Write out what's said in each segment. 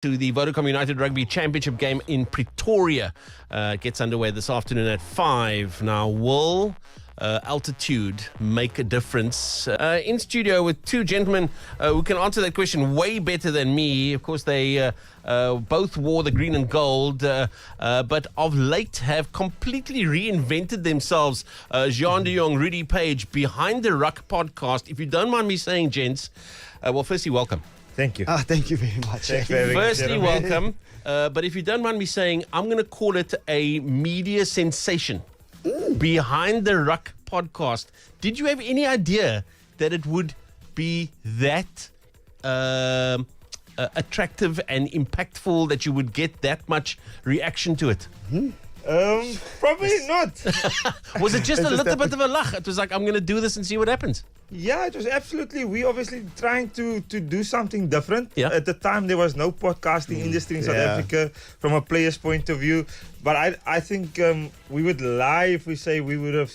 To the Vodacom United Rugby Championship game in Pretoria. Gets underway this afternoon at 5. Now, will altitude make a difference? In studio with two gentlemen who can answer that question way better than me. Of course, they both wore the green and gold, but of late have completely reinvented themselves. Jongh, Rudy, Paige, Behind The Ruck podcast. If you don't mind me saying, gents, well, firstly, welcome. Thank you. Thank you very much. Firstly, welcome. But if you don't mind me saying, I'm going to call it a media sensation. Behind the Ruck podcast. Did you have any idea that it would be that attractive and impactful, that you would get that much reaction to it? Probably not. Was it just a little bit of a lach? It was like, I'm going to do this and see what happens. Yeah, it was absolutely. We obviously trying to do something different. Yeah. At the time, there was no podcasting industry in South Africa from a player's point of view. But I think we would lie if we say we would have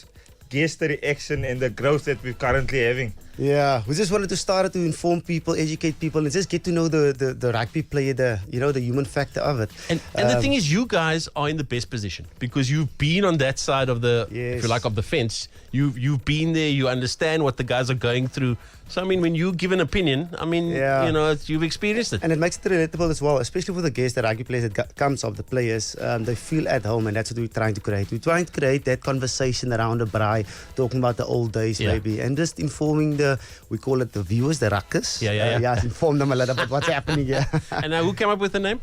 guessed the reaction and the growth that we're currently having. Yeah, we just wanted to start to inform people, educate people, and just get to know the rugby player, the human factor of it. And the thing is, you guys are in the best position because you've been on that side of the, if you like, of the fence. You've been there. You understand what the guys are going through. So I mean, when you give an opinion, I mean, you've experienced it, and it makes it relatable as well, especially for the guests, the rugby players that comes of the players. They feel at home, and that's what we're trying to create. We're trying to create that conversation around the braai, talking about the old days, maybe, and just informing we call it the viewers, the ruckers. Inform them a little bit what's happening here. And who came up with the name?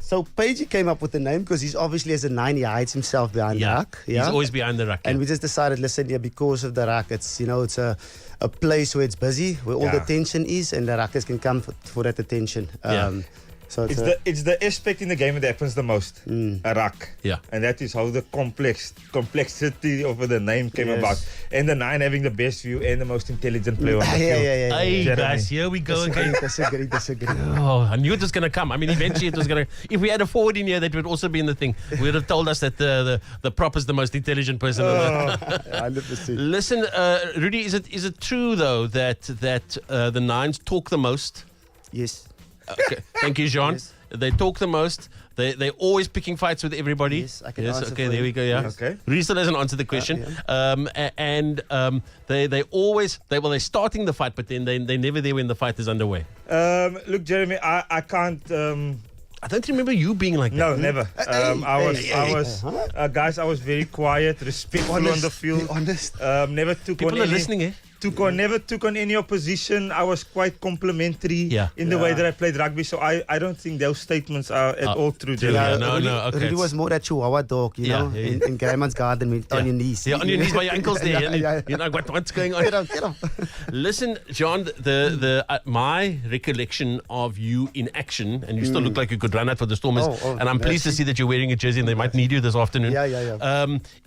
So Paige came up with the name because he's obviously, as a 9, he hides himself behind the ruck. He's always behind the ruck. And we just decided, listen, because of the ruck, it's it's a place where it's busy, where all the attention is, and the ruckers can come for that attention. So it's the aspect in the game that happens the most. A ruck. Yeah. And that is how the complexity of the name came about. And the 9 having the best view and the most intelligent player on the field. Hey guys, here we go again. Disagree. Oh, I knew it was going to come. I mean, eventually it was going to. If we had a forward in here, that would also be in the thing. We would have told us that the prop is the most intelligent person. 100%. Listen, Rudy, is it true though that the 9s talk the most? Yes. Okay. Thank you, Juan. Yes. They talk the most. They're always picking fights with everybody. Yes, I can answer. Okay, there we go. Yeah. Yes. Okay. Rudy still hasn't answered the question. They always they're starting the fight, but then they're never there when the fight is underway. Look, Jeremy, I can't. I don't remember you being like that. No, never. Guys, I was very quiet, respectful on the field. Honest. Never took People on are listening, eh? Never took on any opposition. I was quite complimentary in the way that I played rugby. So I don't think those statements are at all true. Okay. Rudy was more that chihuahua dog, in Greyman's garden on your knees. Yeah, on your knees by your ankles there. You're like, what's going on? Get him. Listen, John, my recollection of you in action, and you still look like you could run out for the Stormers, and I'm pleased to see that you're wearing a jersey and they might need you this afternoon.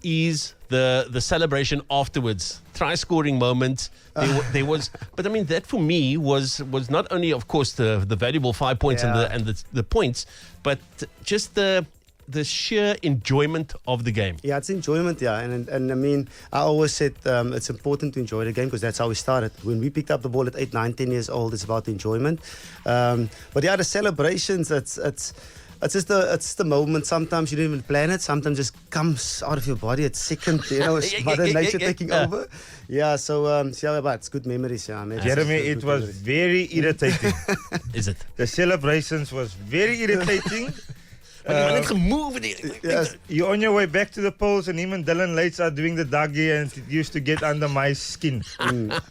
Is the celebration afterwards, try scoring moment. There was, but I mean that for me was not only, of course, the valuable 5 points and the points, but just the sheer enjoyment of the game. Yeah, it's enjoyment, and I mean, I always said it's important to enjoy the game because that's how we started. When we picked up the ball at 8, 9, 10 years old, it's about enjoyment. But the celebrations, it's just the moment. Sometimes you don't even plan it. Sometimes it just comes out of your body. It's second, it's Mother Nature taking over. But it's good memories. Jeremy, it was very irritating. Is it? The celebrations was very irritating. You're on your way back to the poles, and him and Dylan Lates are doing the doggy, and it used to get under my skin.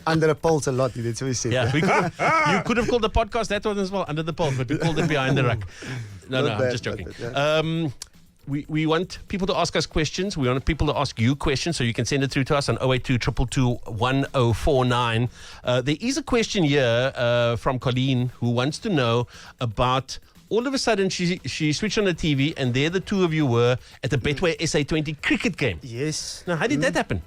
Under the poles a lot, that's what we said. Yeah, you could have called the podcast that one as well, Under the Poles, but we called it Behind the Ruck. No, I'm just joking. We want people to ask us questions. We want people to ask you questions, so you can send it through to us on 082 222 1049. There is a question here from Colleen who wants to know about. All of a sudden, she switched on the TV, and there the two of you were at the Betway SA20 cricket game. Yes. Now, how did that happen?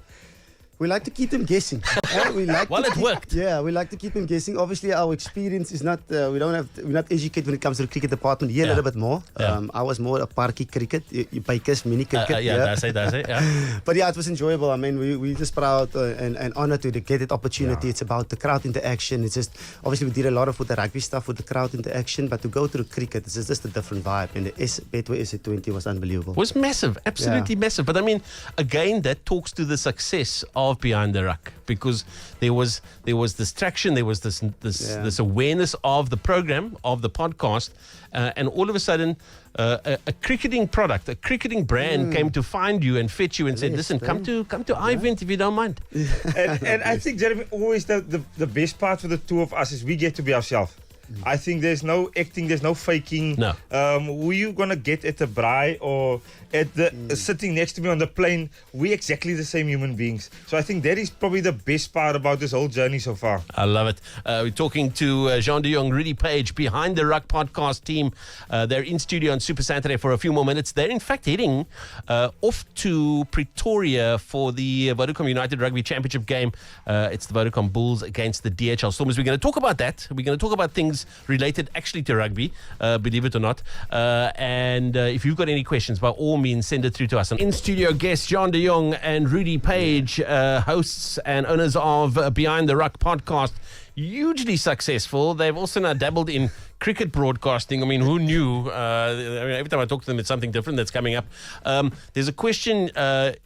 We like to keep them guessing. Well, it worked. Yeah, we like to keep them guessing. Obviously, our experience is not. We're not educated when it comes to the cricket department. Here a little bit more. I was more a parky cricket, bikers, mini cricket. That's it. Yeah. But yeah, it was enjoyable. I mean, we're just proud and honored to get that opportunity. It's about the crowd interaction. It's just obviously we did a lot of with the rugby stuff with the crowd interaction, but to go to the cricket, it's just a different vibe. And the Betway SA20 was unbelievable. It was massive, absolutely massive. But I mean, again, that talks to the success of Behind the Ruck, because there was this traction, there was this awareness of the program, of the podcast, and all of a sudden a cricketing product, a cricketing brand came to find you and fetch you and said, listen, come to iVent if you don't mind. And I think, Jeremy, always the best part for the two of us is we get to be ourselves. I think there's no acting, there's no faking. No. Who you gonna get at the braai or at the sitting next to me on the plane? We're exactly the same human beings. So I think that is probably the best part about this whole journey so far. I love it. We're talking to Jongh, Rudy, Paige, Behind the Ruck podcast team. They're in studio on Super Saturday for a few more minutes. They're in fact heading off to Pretoria for the Vodacom United Rugby Championship game. It's the Vodacom Bulls against the DHL Stormers. We're going to talk about that. We're going to talk about things related actually to rugby, believe it or not. And if you've got any questions, by all means, send it through to us. In studio guests Jongh and Rudy Paige, hosts and owners of Behind the Ruck podcast. Hugely successful. They've also now dabbled in cricket broadcasting. I mean, who knew? Every time I talk to them, it's something different that's coming up. There's a question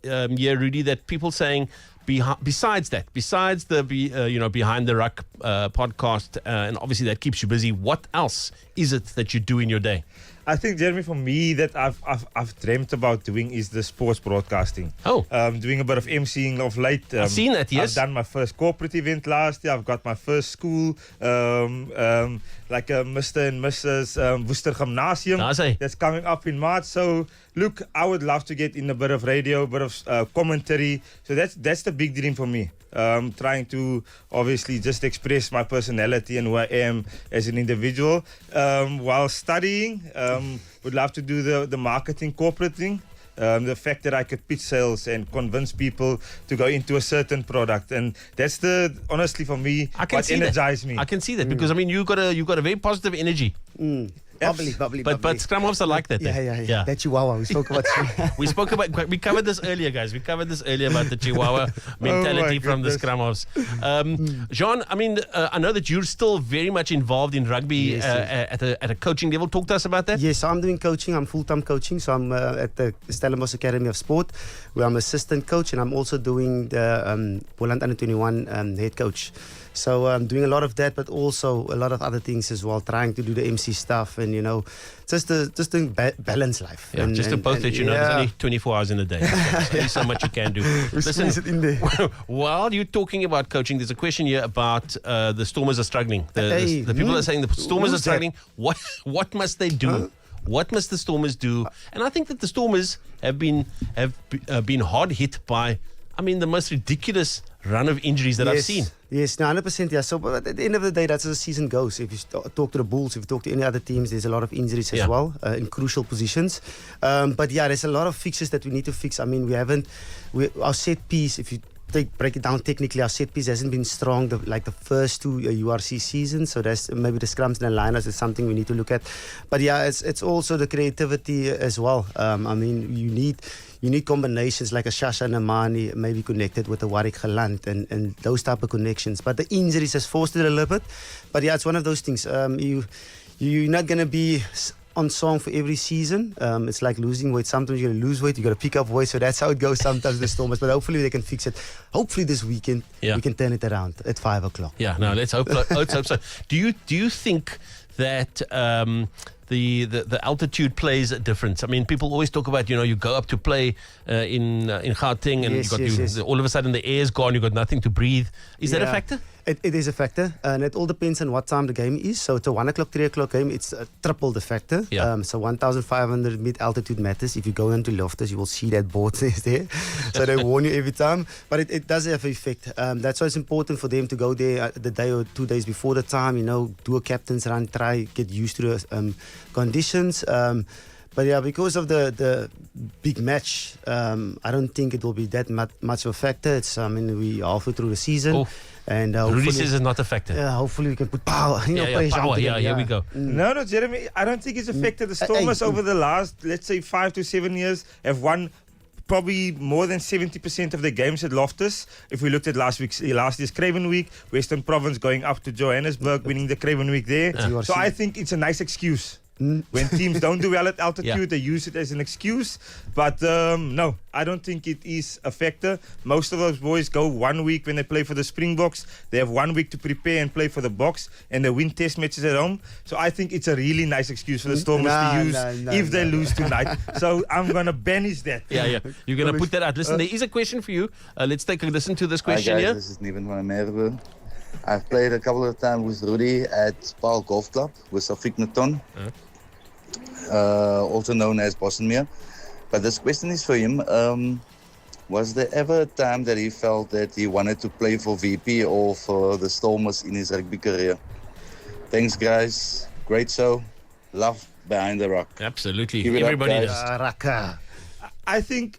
here, Rudy, that people saying, besides the Behind the Ruck podcast, and obviously that keeps you busy, what else is it that you do in your day? I think, Jeremy, for me, that I've dreamt about doing is the sports broadcasting. Oh. Doing a bit of emceeing of late. I've seen that, yes. I've done my first corporate event last year. I've got my first school, like Mr. and Mrs. Worcester Gymnasium. That's coming up in March. So, look, I would love to get in a bit of radio, a bit of commentary. So that's the big dream for me. Trying to obviously just express my personality and who I am as an individual. While studying, would love to do the marketing, corporate thing. The fact that I could pitch sales and convince people to go into a certain product, and that's honestly for me what energized me. I can see that because I mean you got a very positive energy. Bubbly. But scrum halves are like that. Yeah. That Chihuahua. We spoke about. We covered this earlier, guys. We covered this earlier about the Chihuahua mentality from the scrum halves. Juan, I mean, I know that you're still very much involved in rugby at a coaching level. Talk to us about that. Yes, I'm doing coaching. I'm full-time coaching. So I'm at the Stellenbosch Academy of Sport, where I'm assistant coach, and I'm also doing the Poland Under 21 head coach. So I'm doing a lot of that, but also a lot of other things as well, trying to do the MC stuff and, just doing balance life. Yeah, just to both let you know, there's only 24 hours in a day. There's only so much you can do. Listen, it in there. While you're talking about coaching, there's a question here about the Stormers are struggling. The people are saying the Stormers are struggling. What must they do? Huh? What must the Stormers do? And I think that the Stormers have been hard hit by, I mean, the most ridiculous run of injuries that I've seen. Yes, 100%. Yeah. So, but at the end of the day, that's how the season goes. If you talk to the Bulls, if you talk to any other teams, there's a lot of injuries as well in crucial positions. But yeah, there's a lot of fixes that we need to fix. I mean, our set piece, if you break it down technically, our set piece hasn't been strong like the first two URC seasons. So that's maybe the scrums and the liners is something we need to look at. But yeah, it's also the creativity as well. I mean, you need combinations like a Shasha Namani maybe connected with a Warwick Galant and those type of connections. But the injuries has forced it a little bit. But yeah, it's one of those things. You're not going to be on song for every season. It's like losing weight. Sometimes you're going to lose weight, you got to pick up weight. So that's how it goes sometimes, the Stormers. But hopefully they can fix it. Hopefully this weekend we can turn it around at 5 o'clock. Yeah, no, let's hope so. Do you think that the altitude plays a difference? I mean, people always talk about, you go up to play in Gauteng and all of a sudden the air's gone, you've got nothing to breathe. Is that a factor? It is a factor, and it all depends on what time the game is. So it's a 1 o'clock, 3 o'clock game. It's triple the factor. Yeah. So 1,500 mid-altitude matters. If you go into Loftus, you will see that board is there. So they warn you every time. But it does have an effect. That's why it's important for them to go there the day or 2 days before the time, do a captain's run, try get used to the conditions. But yeah, because of the big match, I don't think it will be that much of a factor. I mean, we are halfway through the season. Oh. And Rudy says it's not a factor. Yeah, hopefully we can put power. Power. Yeah, here we go. No, Jeremy, I don't think it's affected. The Stormers over the last, let's say, 5 to 7 years have won probably more than 70% of their games at Loftus. If we looked at last year's Craven Week, Western Province going up to Johannesburg, winning the Craven Week there. So I think it's a nice excuse. When teams don't do well at altitude, they use it as an excuse. But no, I don't think it is a factor. Most of those boys go 1 week when they play for the Springboks. They have 1 week to prepare and play for the Boks, and they win test matches at home. So I think it's a really nice excuse for the Stormers to use if they lose tonight. So I'm going to banish that. Yeah. You're going to put that out. Listen, there is a question for you. Let's take a listen to this question. Hi guys, here. this is Niven van Merwe. I've played a couple of times with Rudy at Paul Golf Club with Safik Naton, also known as Bostonmere. But this question is for him. Was there ever a time that he felt that he wanted to play for VP or for the Stormers in his rugby career? Thanks guys, great show, love Behind The Ruck. Absolutely, Keep it up, everybody guys. does. I think,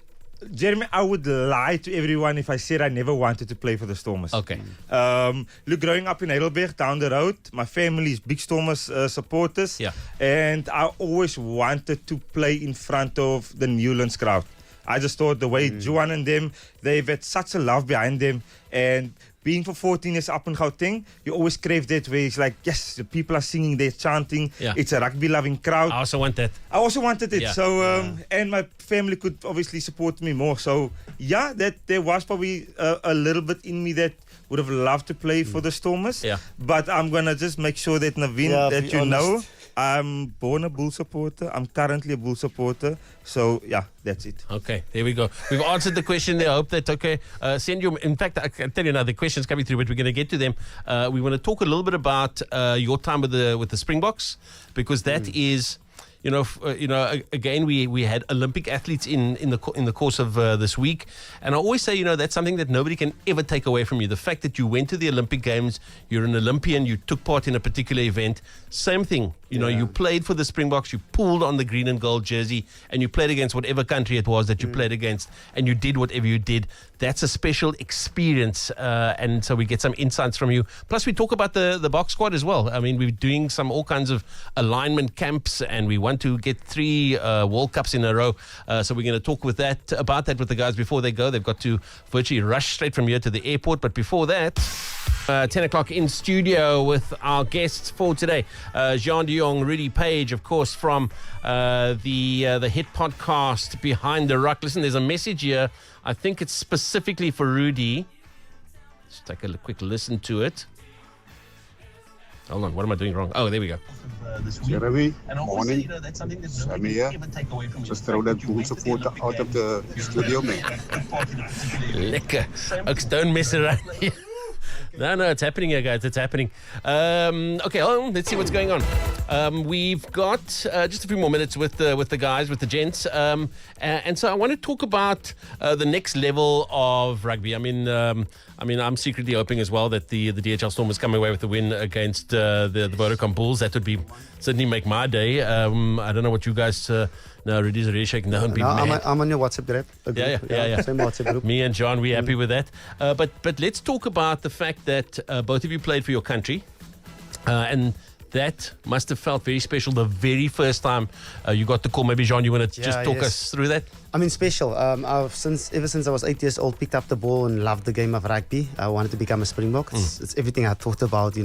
Jeremy, I would lie to everyone if I said I never wanted to play for the Stormers. Okay. Look, growing up in Heidelberg, down the road, my family is big Stormers supporters. Yeah. And I always wanted to play in front of the Newlands crowd. I just thought the way Juan and them, they've had such a love behind them. And being for 14 years up in Gauteng, you always crave that where it's like, yes, the people are singing, they're chanting. Yeah. It's a rugby-loving crowd. I also want that. I also wanted it. Yeah. So, and my family could obviously support me more. So, yeah, that there was probably a little bit in me that would have loved to play for the Stormers. Yeah. But I'm going to just make sure that, Naveen, that you know, I'm born a Bull supporter. I'm currently a Bull supporter. So, yeah, that's it. Okay, there we go. We've answered the question there. I hope that's okay. Send you, in fact, I can tell you now, the questions coming through, but we're going to get to them. We want to talk a little bit about your time with the Springboks, because that is... again, we had Olympic athletes in the course of this week, and I always say, that's something that nobody can ever take away from you. The fact that you went to the Olympic Games, you're an Olympian, you took part in a particular event. Same thing, you played for the Springboks, you pulled on the green and gold jersey, and you played against whatever country it was that you played against, and you did whatever you did. That's a special experience, and so we get some insights from you. Plus, we talk about the box squad as well. I mean, we're doing all kinds of alignment camps, and we want to get 3 World Cups in a row. So we're going to talk about that with the guys before they go. They've got to virtually rush straight from here to the airport. But before that, 10 o'clock in studio with our guests for today. Jongh, Rudy, Paige, of course, from the hit podcast Behind The Ruck. Listen, there's a message here. I think it's specifically for Rudy. Let's take a quick listen to it. Hold on, what am I doing wrong? Oh, there we go. Jeremy, morning. I'm here. Just throw that Bull supporter out of the studio, man. Lekker. Oaks, don't mess around here. No, it's happening here, guys. It's happening. Okay, hold on. Let's see what's going on. We've got just a few more minutes with the guys, with the gents. And so I want to talk about the next level of rugby. I mean, I'm secretly hoping as well that the DHL Stormers come away with the win against the Vodacom Bulls. That would certainly make my day. I don't know what you guys... No, Rudy's already shaking down. I'm on your WhatsApp group. Yeah. Same WhatsApp group. Me and John, we're happy with that. But let's talk about the fact that both of you played for your country. And that must have felt very special the very first time you got the call. Maybe, John, you want to just talk us through that? I mean, special. Ever since I was 8 years old, picked up the ball and loved the game of rugby. I wanted to become a Springbok. It's everything I thought about,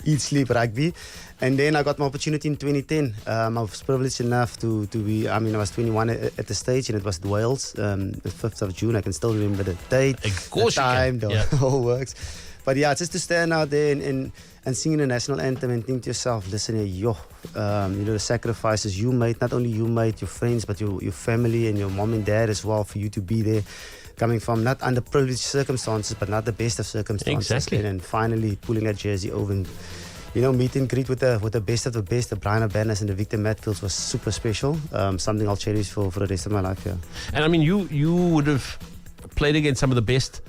eat, sleep, rugby. And then I got my opportunity in 2010. I was privileged enough to be, I was 21 at the stage, and it was at Wales, the 5th of June. I can still remember the date, the time, the whole works. But yeah, just to stand out there and sing the national anthem and think to yourself, listen here, the sacrifices you made, not only you made, your friends, but your family and your mom and dad as well, for you to be there, coming from not underprivileged circumstances, but not the best of circumstances. Exactly. And finally pulling that jersey over and, meet and greet with the best of the best, the Brian Banners and the Victor Matfields was super special. Something I'll cherish for the rest of my life, yeah. And I mean, you would have played against some of the best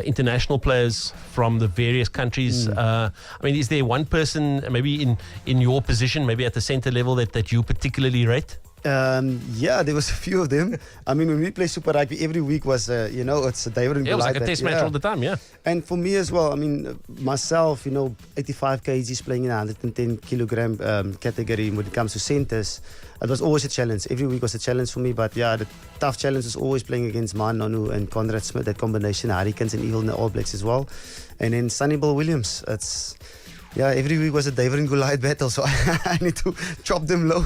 international players from the various countries. I mean, is there one person maybe in your position, maybe at the center level, that you particularly rate? Yeah, there was a few of them. I mean, when we play Super Rugby, every week was, it's a David and Yeah, it was like a Goliath test match all the time, yeah. And for me as well, I mean, myself, 85 kgs playing in a 110 kilogram category when it comes to centers, it was always a challenge. Every week was a challenge for me, but yeah, the tough challenge was always playing against Man Nonu and Conrad Smith, that combination, Hurricanes and Evil in the All Blacks as well. And then Sonny Bill Williams, every week was a David and Goliath battle, so I need to chop them low,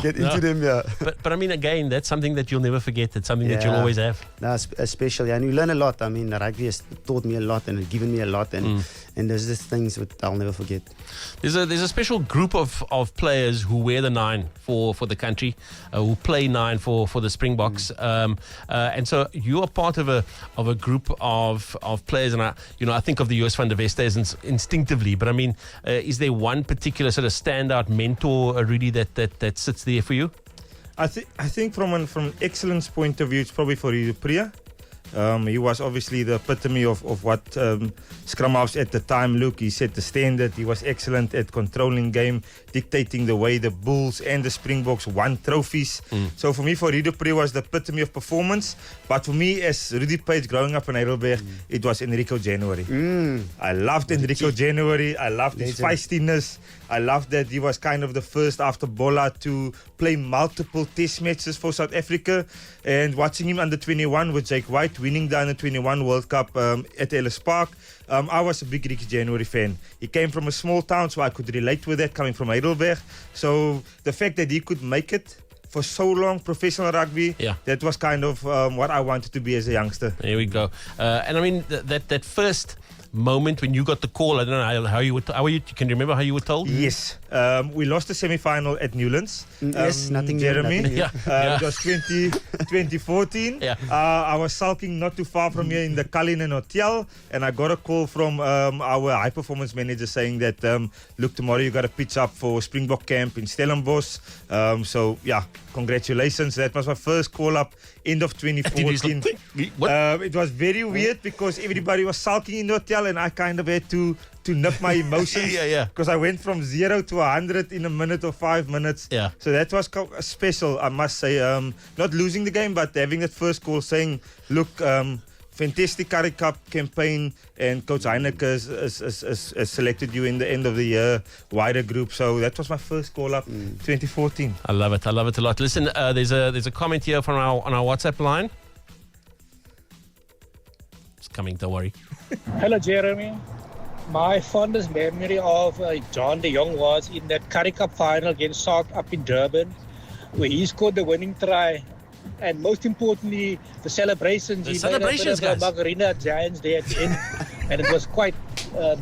get into them, yeah. But I mean, again, that's something that you'll never forget. It's something that you'll always have. No, especially, and you learn a lot. I mean, rugby has taught me a lot and given me a lot, and there's just things that I'll never forget. There's a special group of players who wear the 9 for the country, who play 9 for the Springboks, and so you are part of a group of players, and I think of the US Van der Vestes instinctively, but I mean, is there one particular sort of standout mentor, Rudy, that sits there for you? I think from an excellence point of view, it's probably for Rudy Priya. He was obviously the epitome of what scrum halves at the time look. He set the standard. He was excellent at controlling game, dictating the way the Bulls and the Springboks won trophies. So for me, for Rudy Priya was the epitome of performance. But for me, as Rudy Paige growing up in Heidelberg, it was Enrico January. I loved Enrico January. I loved his feistiness. I loved that he was kind of the first after Bola to play multiple test matches for South Africa. And watching him under 21 with Jake White winning the under 21 World Cup at Ellis Park, I was a big Ricky January fan. He came from a small town, so I could relate with that, coming from Heidelberg. So the fact that he could make it for so long, professional rugby, that was kind of what I wanted to be as a youngster. There we go. And I mean, that first moment when you got the call, I don't know how you can you remember how you were told? Yes. We lost the semi-final at Newlands. Yes, nothing Jeremy. Nothing. It was 2014. I was sulking not too far from here in the Cullinan Hotel, and I got a call from our high-performance manager saying that, look, tomorrow you got to pitch up for Springbok camp in Stellenbosch. So, yeah, congratulations. That was my first call-up, end of 2014. It was very weird because everybody was sulking in the hotel, and I kind of had to nip my emotions. Because I went from 0 to 100 in a minute or 5 minutes. So that was special, I must say. Not losing the game, but having that first call saying, look, fantastic Currie Cup campaign, and Coach Heineke has selected you in the end of the year wider group. So that was my first call up, 2014. I love it a lot. Listen, there's a comment here on our WhatsApp line. It's coming, don't worry. Hello, Jeremy. My fondest memory of John de Jongh was in that Currie Cup final against Sark up in Durban, where he scored the winning try. And most importantly, the celebrations. He made a bit of a Margarina Giants there at the end. And it was quite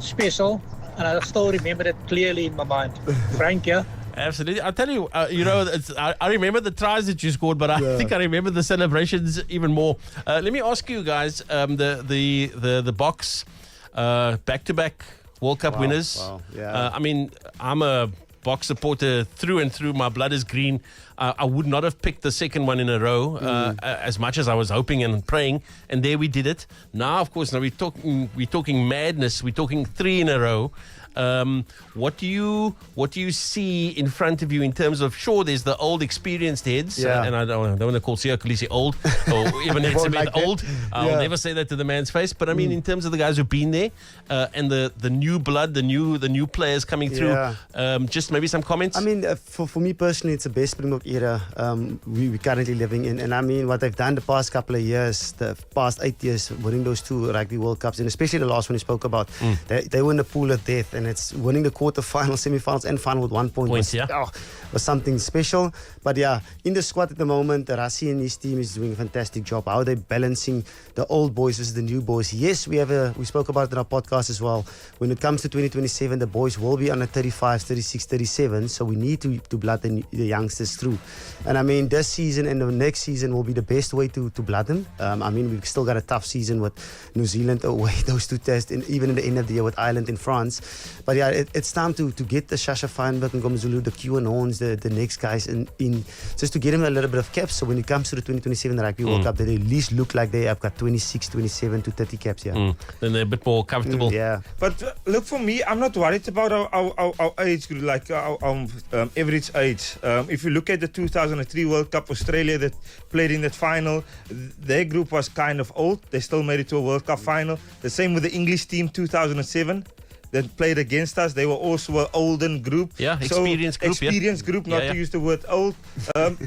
special. And I still remember that clearly in my mind. Frank, yeah? Absolutely. I'll tell you, I remember the tries that you scored, but I think I remember the celebrations even more. Let me ask you guys, the box, back-to-back World Cup winners. Wow. Yeah. I mean, I'm a Box supporter through and through. My blood is green. I would not have picked the second one in a row as much as I was hoping and praying. And there we did it. Now, of course, we're talking madness. We're talking 3 in a row. What do you see in front of you in terms of, sure, there's the old experienced heads, and I don't want to call Siya Kolisi old or even if it's old. I'll never say that to the man's face. But I mean, in terms of the guys who've been there and the new blood, the new players coming through, just maybe some comments. I mean, for me personally, it's the best Springbok era we're currently living in. And I mean, what they've done the past couple of years, the past 8 years, winning those 2 Rugby World Cups, and especially the last one you spoke about, they were in the pool of death, and it's winning the quarterfinals, semifinals, and final with 1 point was something special. But yeah, in the squad at the moment, Rassie and his team is doing a fantastic job. How they're balancing the old boys versus the new boys. Yes, we spoke about it in our podcast as well. When it comes to 2027, the boys will be under 35, 36, 37. So we need to blood the youngsters through. And I mean, this season and the next season will be the best way to blood them. I mean, we've still got a tough season with New Zealand away, those 2 tests, and even in the end of the year with Ireland and France. but yeah, it's time to get the Shasha Feinberg and Gomzulu, the Q and Horns, the next guys in just to get them a little bit of caps. So when it comes to the 2027 Rugby World Cup, they at least look like they have got 26, 27 to 30 caps. Yeah, then they're a bit more comfortable. Yeah, But look, for me, I'm not worried about our age group, like our average age. If you look at the 2003 World Cup, Australia that played in that final, their group was kind of old. They still made it to a World Cup final. The same with the English team 2007 that played against us. They were also an olden group. Yeah, experienced group. Experienced group, not Yeah. to use the word old.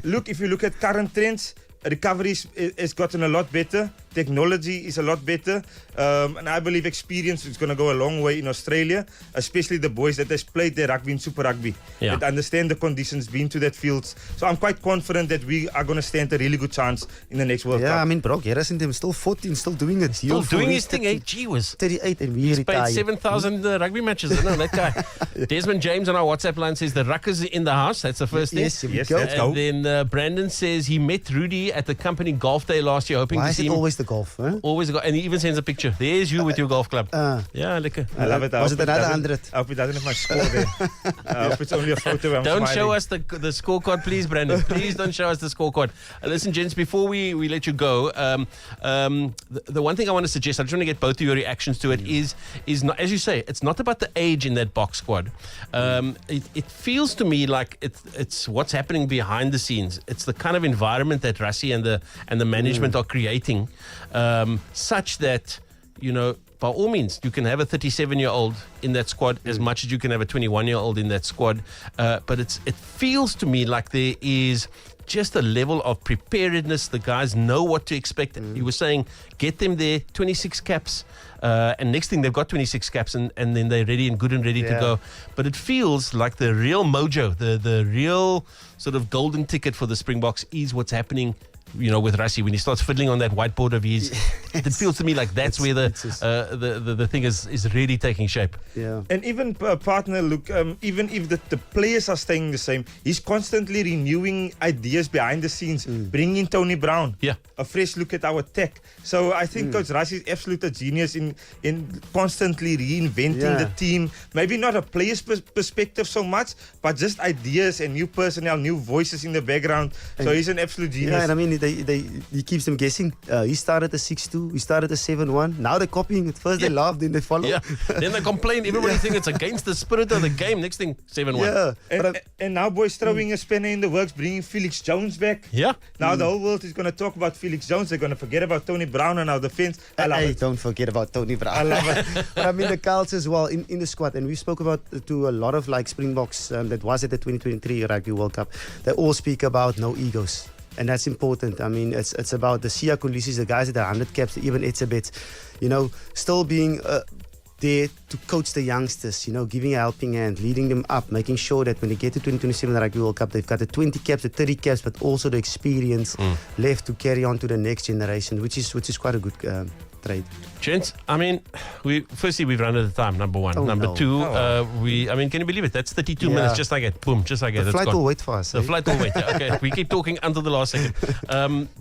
Look, if you look at current trends, recovery has gotten a lot better. Technology is a lot better. And I believe experience is going to go a long way in Australia, especially the boys that has played their rugby in Super Rugby. Yeah. That understand the conditions, been to that fields. So I'm quite confident that we are going to stand a really good chance in the next World yeah. Cup. I mean, Brock Harrison, them still 14, still doing it. Still doing his thing, eh? Gee whiz. 38 and we He's played retired. 7,000 rugby matches. I know that guy. Desmond James on our WhatsApp line says the Ruckers in the house. That's the first thing. Yes, here we Yes, go. let's go. And then Brandon says he met Rudy at the company golf day last year, hoping Why to is see it him. always the golf? Huh? Always got, and he even sends a picture. There's you with your golf club. Yeah, lekker. I love it. I Was hope it another doesn't- 100? I hope it doesn't have my score there. I hope it's only a photo where I'm Don't smiling. show us the scorecard, please, Brandon. Please don't show us the scorecard. Listen, gents, before we let you go, the one thing I want to suggest, I just want to get both of your reactions to it, is not, as you say, it's not about the age in that box squad. It feels to me like it's what's happening behind the scenes. It's the kind of environment that Rassie and the management are creating, such that, you know, by all means, you can have a 37-year-old in that squad as much as you can have a 21-year-old in that squad. But it feels to me like there is just a level of preparedness. The guys know what to expect. You were saying, get them there, 26 caps. And next thing, they've got 26 caps, and then they're ready and good and ready to go. But it feels like the real mojo, the real sort of golden ticket for the Springboks is what's happening, you know, with Rassie when he starts fiddling on that whiteboard of his. It feels to me like that's where the thing is really taking shape. Yeah. And even partner, look, even if the players are staying the same, he's constantly renewing ideas behind the scenes, bringing in Tony Brown, Yeah. a fresh look at our tech. So I think Coach Rassie is absolute a genius in constantly reinventing the team. Maybe not a player's perspective so much, but just ideas and new personnel, new voices in the background. So he's an absolute genius. Yeah, and I mean, he keeps them guessing. He started a 6-2, he started a 7-1. Now they're copying it. First they laugh, then they follow. Yeah. Then they complain. Everybody thinks it's against the spirit of the game. Next thing, 7-1. Yeah. And now boys throwing a spanner in the works, bringing Felix Jones back. Yeah. Now the whole world is going to talk about Felix Jones. They're going to forget about Tony Brown and our defense. I love Hey, it. don't forget about Tony Brown. I love it. But I mean, the cults as well in the squad, and we spoke about to a lot of like Springboks that was at the 2023 Rugby World Cup. They all speak about no egos, and that's important. I mean, it's about the Siya Kulisis, the guys at the 100 caps, even Etzebeth, you know, still being there to coach the youngsters, you know, giving a helping hand, leading them up, making sure that when they get to 2027 Rugby World Cup, they've got the 20 caps, the 30 caps, but also the experience left to carry on to the next generation, which is quite a good trade. Gents, I mean, we've run out of time, number one. Oh, number no. two, I mean, can you believe it? That's 32 Yeah. minutes, just like that. Boom, just like that. The It's flight gone. will wait for us. The flight will wait. Yeah, okay, we keep talking until the last second.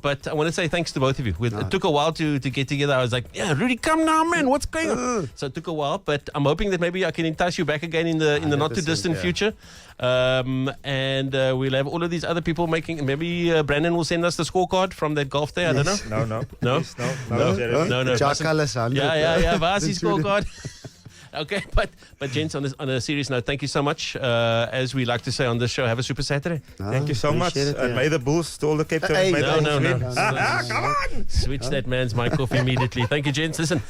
But I want to say thanks to both of you. It took a while to get together. I was like, yeah, Rudy, come now, man. What's going on? So it took a while, but I'm hoping that maybe I can entice you back again in the not too distant future. And we'll have all of these other people making. Maybe Brandon will send us the scorecard from that golf day. I don't know. No. No? Yes, no, Jeremy. No. Chakalas, Yeah. Vasi scorecard. Okay, but gents, on a serious note, thank you so much. As we like to say on this show, have a super Saturday. Thank you so much. Appreciate it, And may the Bulls stole the Cape Town. Hey, May the no. Bulls win. Come on! Switch that man's mic off immediately. Thank you, gents. Listen.